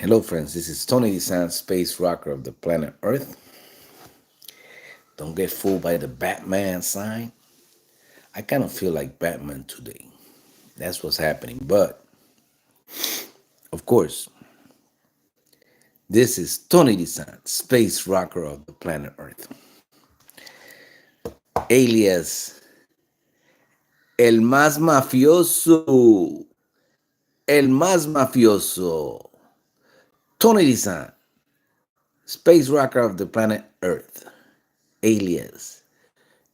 Hello, friends. This is Tony Dizant, space rocker of the planet Earth. Don't get fooled by the Batman sign. I kind of feel like Batman today. That's what's happening. But, of course, this is Tony Dizant, space rocker of the planet Earth, alias El Más Mafioso. El Más Mafioso. Tony Dizant, space rocker of the planet Earth, alias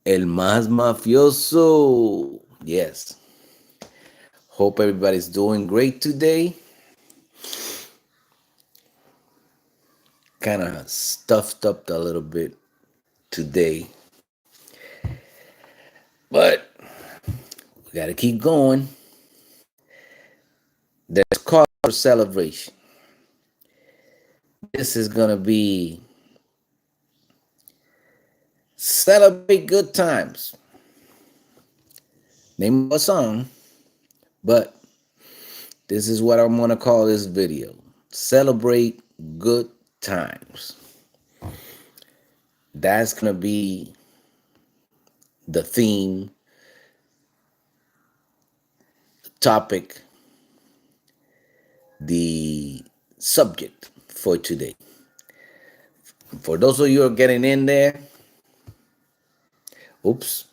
El Más Mafioso. Yes. Hope everybody's doing great today. Kind of stuffed up a little bit today, but we got to keep going. There's cause for celebration. This is going to be Celebrate Good Times. Name of a song, but this is what I'm going to call this video. Celebrate Good Times. That's going to be the theme, the topic, the subject for today. For those of you who are getting in there, oops,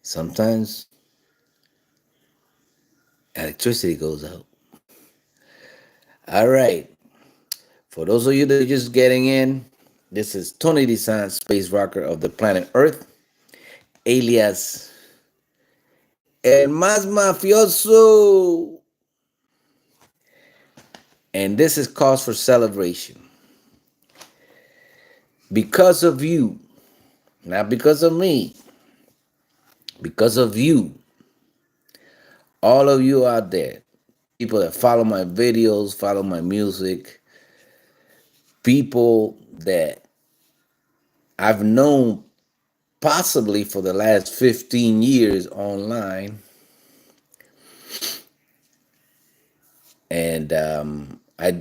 sometimes electricity goes out. All right. For those of you that are just getting in, this is Tony Dizant, space rocker of the planet Earth, alias El Más Mafioso. And this is cause for celebration. Because of you, not because of me, because of you, all of you out there, people that follow my videos, follow my music, people that I've known possibly for the last 15 years online. And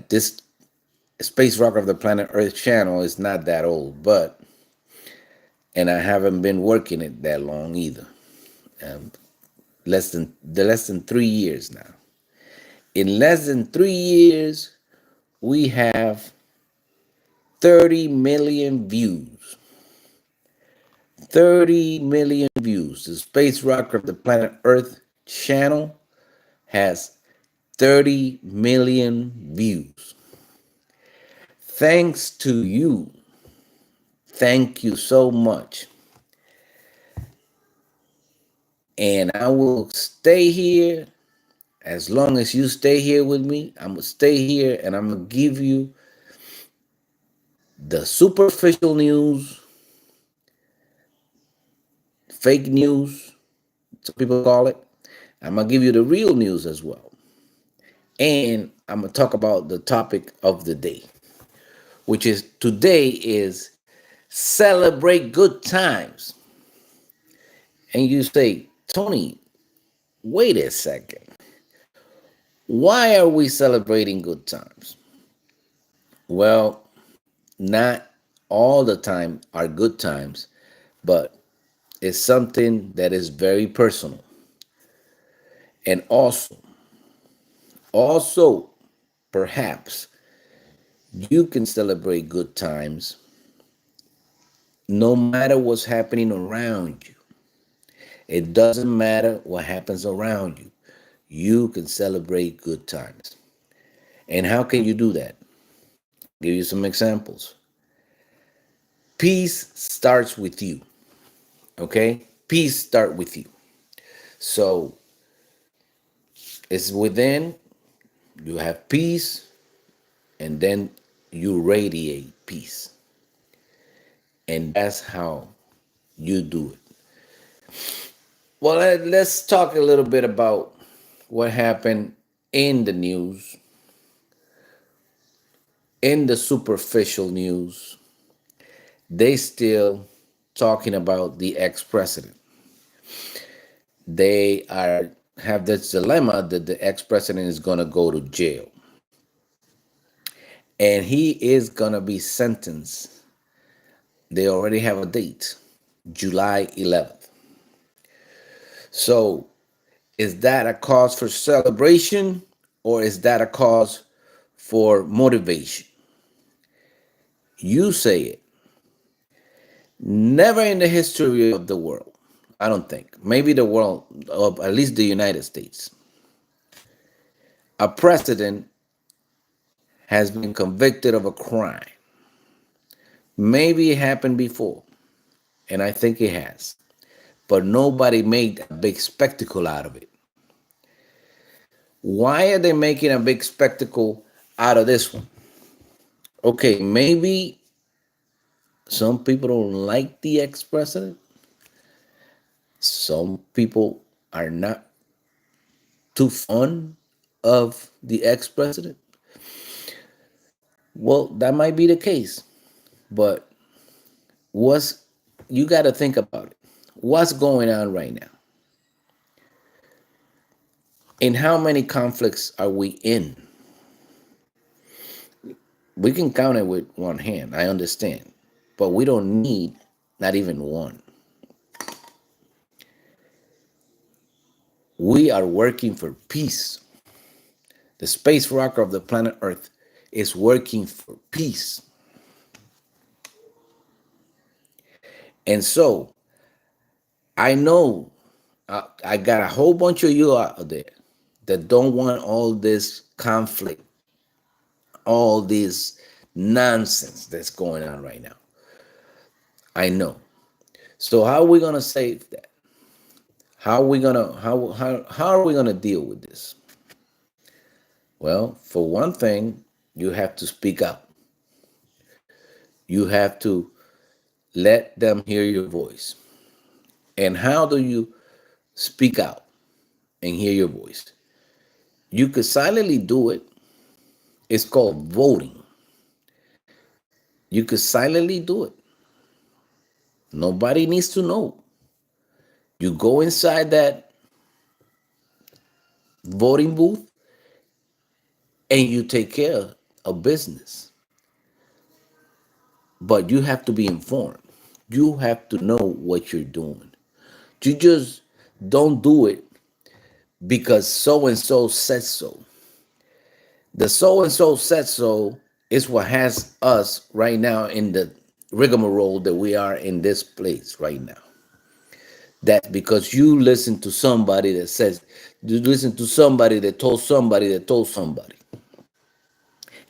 this Space Rocker of the Planet Earth channel is not that old, and I haven't been working it that long either. Less than 3 years now. In less than 3 years, we have 30 million views. 30 million views. The Space Rocker of the Planet Earth channel has 30 million views. Thanks to you. Thank you so much. And I will stay here as long as you stay here with me. I'm going to stay here and I'm going to give you the superficial news, fake news, some people call it. I'm going to give you the real news as well. And I'm going to talk about the topic of the day, which is today is celebrate good times. And you say, Tony, wait a second. Why are we celebrating good times? Well, not all the time are good times, but it's something that is very personal. And also, perhaps you can celebrate good times no matter what's happening around you. It doesn't matter what happens around you. You can celebrate good times. And how can you do that? I'll give you some examples. Peace starts with you. Okay? Peace starts with you. So it's within, you have peace, and then you radiate peace. And that's how you do it. Well, let's talk a little bit about what happened in the news, in the superficial news. They still talking about the ex-president. They have this dilemma that the ex-president is going to go to jail. and he is gonna be sentenced. They already have a date, July 11th. So, is that a cause for celebration or is that a cause for motivation? You say it. Never in the history of the world, I don't think, maybe the world, of at least the United States, a president has been convicted of a crime. Maybe it happened before, and I think it has, but nobody made a big spectacle out of it. Why are they making a big spectacle out of this one? Okay, maybe some people don't like the ex president. Some people are not too fond of the ex president. Well, that might be the case, but what's you got to think about it. What's going on right now? And how many conflicts are we in? We can count it with one hand, I understand, but we don't need not even one. We are working for peace. The space rocker of the planet Earth is working for peace. And so I know I got a whole bunch of you out there that don't want all this conflict, all this nonsense that's going on right now. I know. So how are we gonna save that? How are we gonna deal with this? Well, for one thing, you have to speak up. You have to let them hear your voice. And how do you speak out and hear your voice? You could silently do it. It's called voting. You could silently do it. Nobody needs to know. You go inside that voting booth and you take care of business. But you have to be informed. You have to know what you're doing. You just don't do it because so and so said so. The so and so said so is what has us right now in the rigmarole that we are in this place right now. That's because you listen to somebody that says, you listen to somebody that told somebody that told somebody,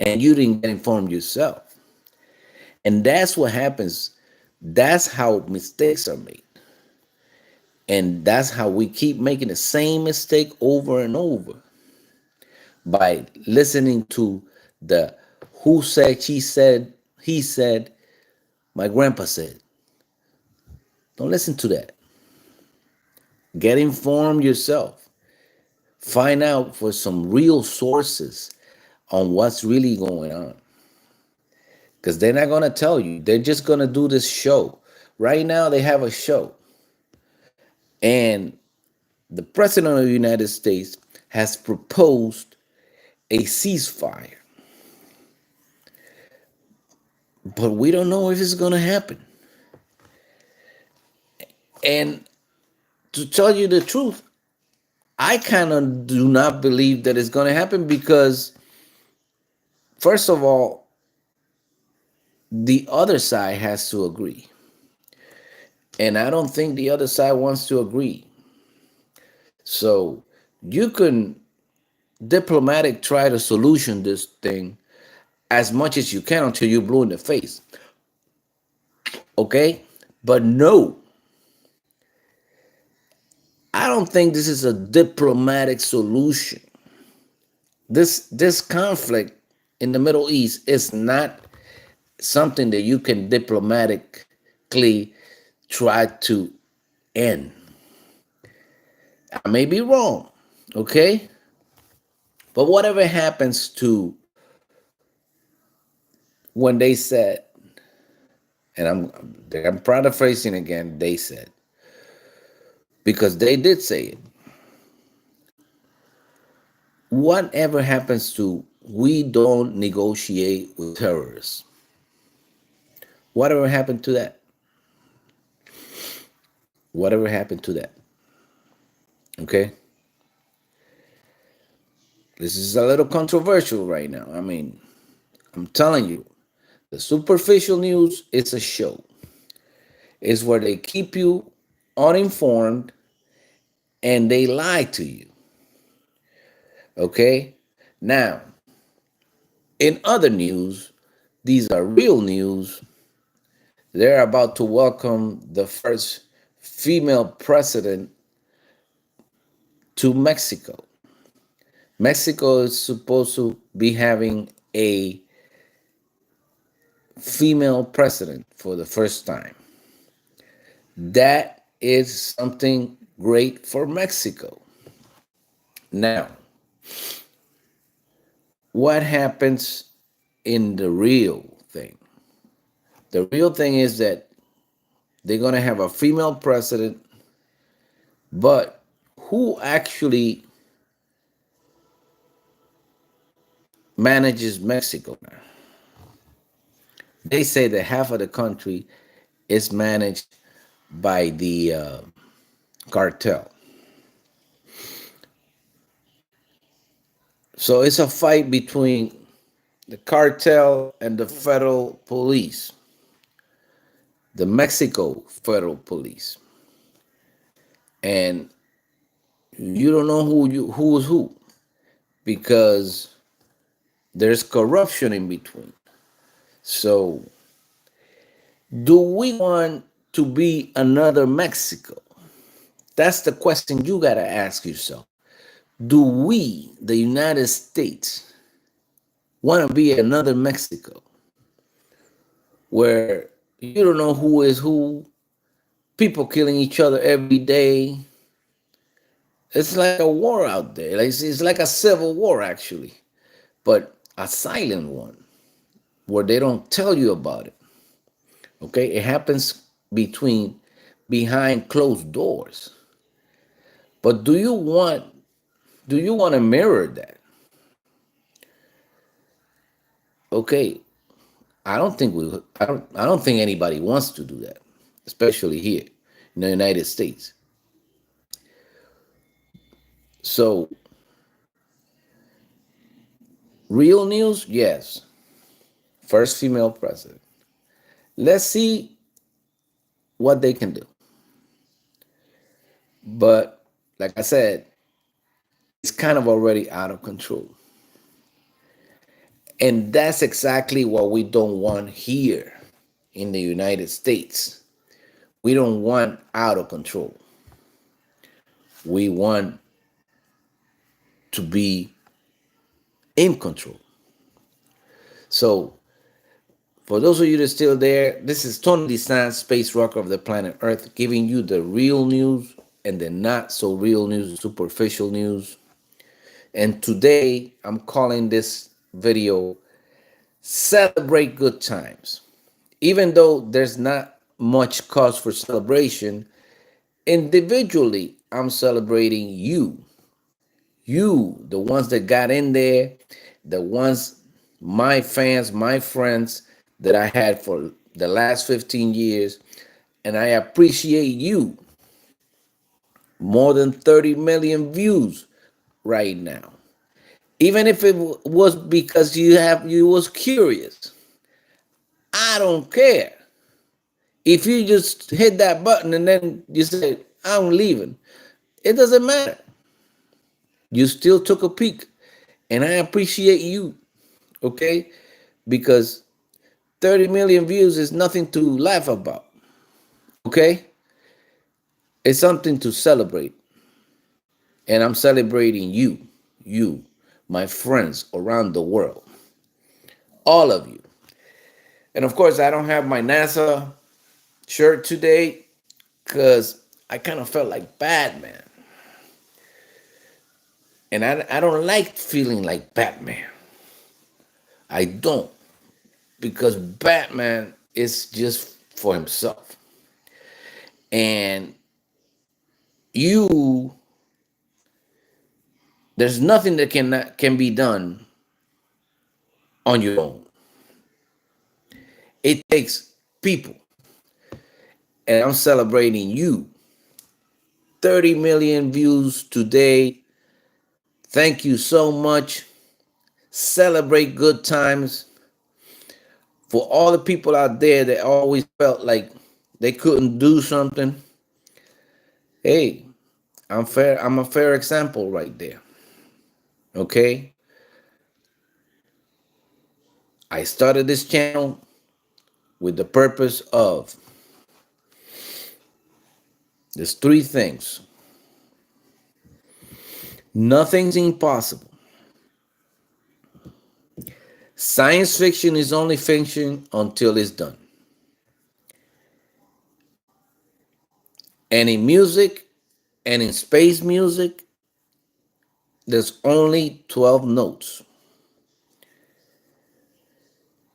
and you didn't get informed yourself. And that's what happens. That's how mistakes are made. And that's how we keep making the same mistake over and over by listening to the who said, she said, he said, my grandpa said. Don't listen to that. Get informed yourself. Find out for some real sources on what's really going on. Because they're not going to tell you. They're just going to do this show. Right now, they have a show. And the president of the United States has proposed a ceasefire. But we don't know if it's going to happen. And to tell you the truth, I kind of do not believe that it's going to happen because, first of all, the other side has to agree. And I don't think the other side wants to agree. So you can diplomatic try to solution this thing as much as you can until you're blue in the face. Okay? But no, I don't think this is a diplomatic solution. This conflict in the Middle East is not something that you can diplomatically try to end. I may be wrong, okay? But whatever happens to when they said, and I'm paraphrasing again, they said, because they did say it. Whatever happens to We don't negotiate with terrorists. Whatever happened to that? Whatever happened to that? Okay? This is a little controversial right now. I mean, I'm telling you, the superficial news is a show. It's where they keep you uninformed and they lie to you. Okay? Now, in other news, these are real news. They're about to welcome the first female president to Mexico. Mexico is supposed to be having a female president for the first time. That is something great for Mexico. Now, what happens in the real thing? The real thing is that they're going to have a female president, but who actually manages Mexico now? They say that half of the country is managed by the cartel. So it's a fight between the cartel and the federal police, the Mexico federal police. And you don't know who is who because there's corruption in between. So do we want to be another Mexico? That's the question you got to ask yourself. Do we, the United States, want to be another Mexico where you don't know who is who, people killing each other every day? It's like a war out there. It's like a civil war, actually, but a silent one where they don't tell you about it. Okay, it happens behind closed doors. But do you want to mirror that? Okay, I don't think anybody wants to do that, especially here in the United States. So, real news, yes. First female president. Let's see what they can do. But like I said, it's kind of already out of control. And that's exactly what we don't want here in the United States. We don't want out of control. We want to be in control. So, for those of you that are still there, this is Tony Dizant, Space Rocker of the Planet Earth, giving you the real news and the not so real news, the superficial news. And today, I'm calling this video Celebrate Good Times. Even though there's not much cause for celebration, individually, I'm celebrating you. You, the ones that got in there, the ones, my fans, my friends that I had for the last 15 years. And I appreciate you. More than 30 million views right now. Even if it was because you was curious. I don't care. If you just hit that button and then you say, I'm leaving, it doesn't matter. You still took a peek. And I appreciate you, okay? Because 30 million views is nothing to laugh about, okay? It's something to celebrate. And I'm celebrating you, my friends around the world, all of you. And of course, I don't have my NASA shirt today because I kind of felt like Batman. And I don't like feeling like Batman. I don't. Because Batman is just for himself. And there's nothing that can be done on your own. It takes people, and I'm celebrating you. 30 million views today. Thank you so much. Celebrate good times. For all the people out there that always felt like they couldn't do something, hey, I'm fair. I'm a fair example right there. Okay? I started this channel with the purpose of there's three things. Nothing's impossible. Science fiction is only fiction until it's done. And in music and in space music, there's only 12 notes.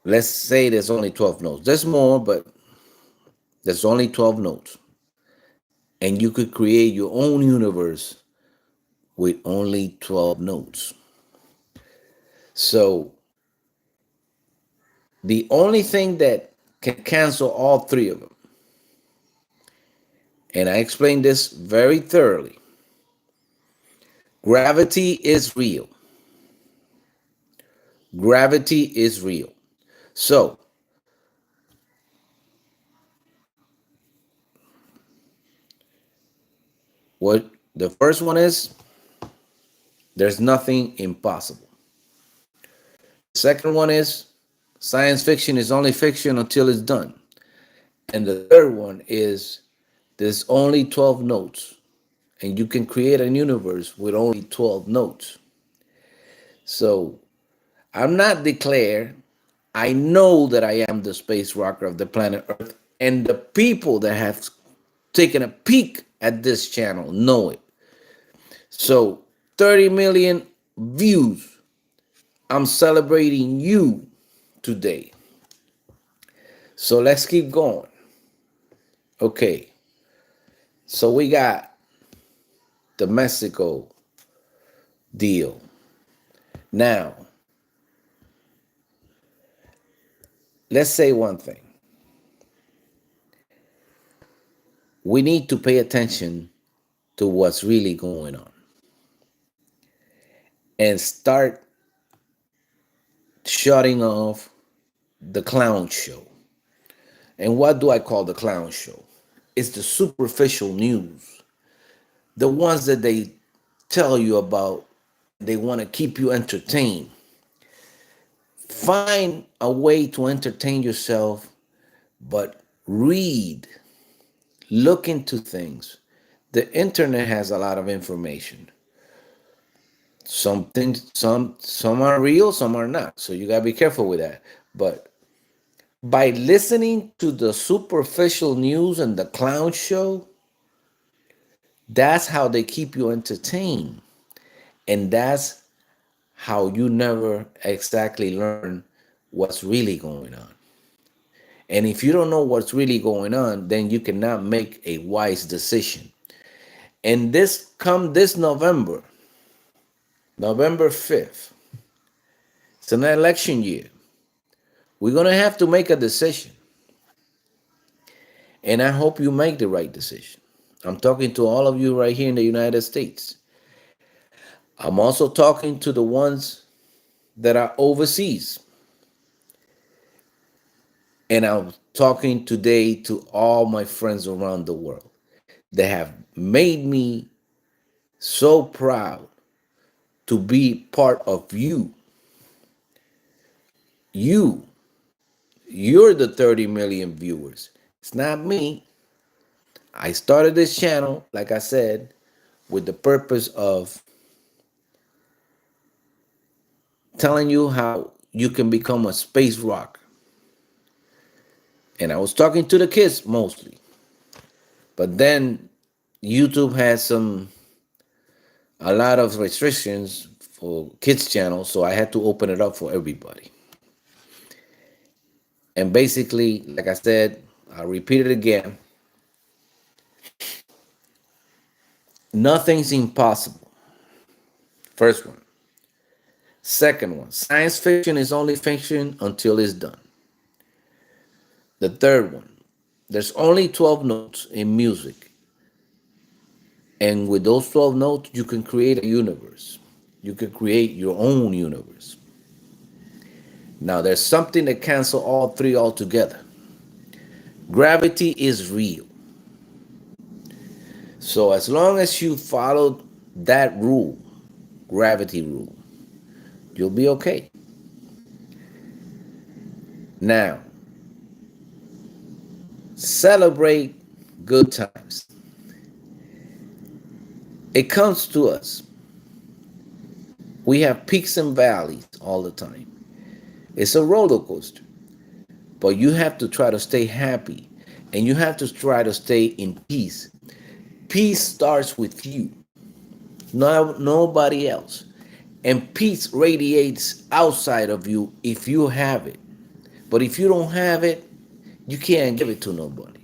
Let's say there's only 12 notes. There's more, but there's only 12 notes. And you could create your own universe with only 12 notes. So the only thing that can cancel all three of them, and I explained this very thoroughly, gravity is real. Gravity is real. So what the first one is, there's nothing impossible. Second one is, science fiction is only fiction until it's done. And the third one is, there's only 12 notes. And you can create a universe with only 12 notes. So I'm not declared. I know that I am the space rocker of the planet Earth. And the people that have taken a peek at this channel know it. So 30 million views. I'm celebrating you today. So let's keep going. Okay. So we got the Mexico deal. Now, let's say one thing. We need to pay attention to what's really going on and start shutting off the clown show. And what do I call the clown show? It's the superficial news, the ones that they tell you about. They want to keep you entertained. Find a way to entertain yourself, but read, look into things. The internet has a lot of information. Some things, some are real, some are not. So you gotta be careful with that. But by listening to the superficial news and the clown show, that's how they keep you entertained. And that's how you never exactly learn what's really going on. And if you don't know what's really going on, then you cannot make a wise decision. And this November, November 5th, it's an election year. We're going to have to make a decision. And I hope you make the right decision. I'm talking to all of you right here in the United States. I'm also talking to the ones that are overseas. And I'm talking today to all my friends around the world that have made me so proud to be part of you. You're the 30 million viewers. It's not me. I started this channel, like I said, with the purpose of telling you how you can become a space rocker. And I was talking to the kids mostly. But then YouTube has a lot of restrictions for kids channels, so I had to open it up for everybody. And basically, like I said, I'll repeat it again. Nothing's impossible. First one. Second one, science fiction is only fiction until it's done. The third one, there's only 12 notes in music. And with those 12 notes, you can create a universe. You can create your own universe. Now, there's something that cancels all three altogether. Gravity is real. So as long as you follow that rule, gravity rule, you'll be okay. Now, celebrate good times. It comes to us. We have peaks and valleys all the time. It's a roller coaster. But you have to try to stay happy and you have to try to stay in peace. Peace starts with you, nobody else. And peace radiates outside of you if you have it. But if you don't have it, you can't give it to nobody.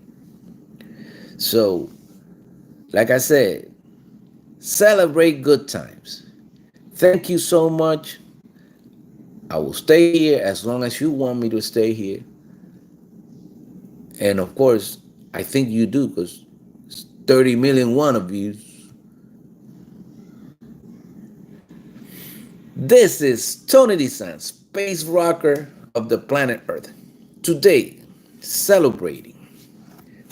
So, like I said, celebrate good times. Thank you so much. I will stay here as long as you want me to stay here. And of course, I think you do because 30 million one of you. This is Tony Dizant, space rocker of the planet Earth. Today, celebrating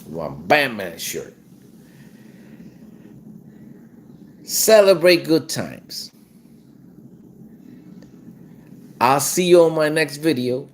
one Batman shirt. Celebrate good times. I'll see you on my next video.